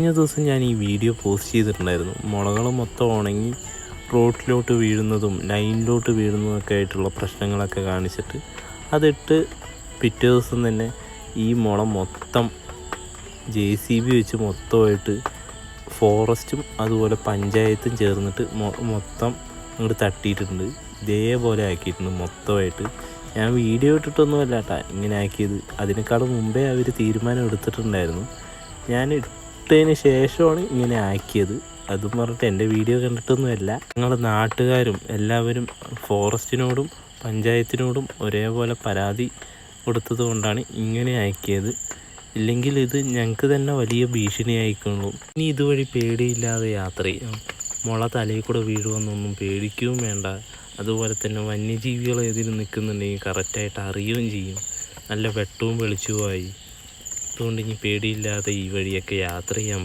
കഴിഞ്ഞ ദിവസം ഞാൻ ഈ വീഡിയോ പോസ്റ്റ് ചെയ്തിട്ടുണ്ടായിരുന്നു. മുളകൾ മൊത്തം ഉണങ്ങി റോഡിലോട്ട് വീഴുന്നതും ലൈനിലോട്ട് വീഴുന്നതൊക്കെ ആയിട്ടുള്ള പ്രശ്നങ്ങളൊക്കെ കാണിച്ചിട്ട് അതിട്ട് പിറ്റേ ദിവസം തന്നെ ഈ മുള മൊത്തം JCB വെച്ച് മൊത്തമായിട്ട് ഫോറസ്റ്റും അതുപോലെ പഞ്ചായത്തും ചേർന്നിട്ട് മൊത്തം അങ്ങോട്ട് തട്ടിയിട്ടുണ്ട്. ഇതേപോലെ ആക്കിയിട്ടുണ്ട് മൊത്തമായിട്ട്. ഞാൻ വീഡിയോ ഇട്ടിട്ടൊന്നുമല്ല കേട്ടോ ഇങ്ങനെ ആക്കിയത്. അതിനേക്കാളും മുമ്പേ അവർ തീരുമാനം എടുത്തിട്ടുണ്ടായിരുന്നു. ഞാൻ ഇട്ടതിന് ശേഷമാണ് ഇങ്ങനെ ആക്കിയത്. അതും പറഞ്ഞിട്ട് എൻ്റെ വീഡിയോ കണ്ടിട്ടൊന്നുമല്ല. ഞങ്ങളുടെ നാട്ടുകാരും എല്ലാവരും ഫോറസ്റ്റിനോടും പഞ്ചായത്തിനോടും ഒരേപോലെ പരാതി കൊടുത്തത് കൊണ്ടാണ് ഇങ്ങനെ ആക്കിയത്. ഇല്ലെങ്കിൽ ഇത് ഞങ്ങൾക്ക് തന്നെ വലിയ ഭീഷണിയായിക്കൊള്ളൂ. ഇനി ഇതുവഴി പേടിയില്ലാതെ യാത്ര ചെയ്യാം. മുള തലയിൽ കൂടെ വീഴുമെന്നൊന്നും പേടിക്കുകയും വേണ്ട. അതുപോലെ തന്നെ വന്യജീവികൾ ഏതിലും നിൽക്കുന്നുണ്ടെങ്കിൽ കറക്റ്റായിട്ട് അറിയുകയും ചെയ്യും. നല്ല വെട്ടവും വെളിച്ചവുമായി. അതുകൊണ്ട് ഇനി പേടിയില്ലാതെ ഈ വഴിയൊക്കെ യാത്ര ചെയ്യാം.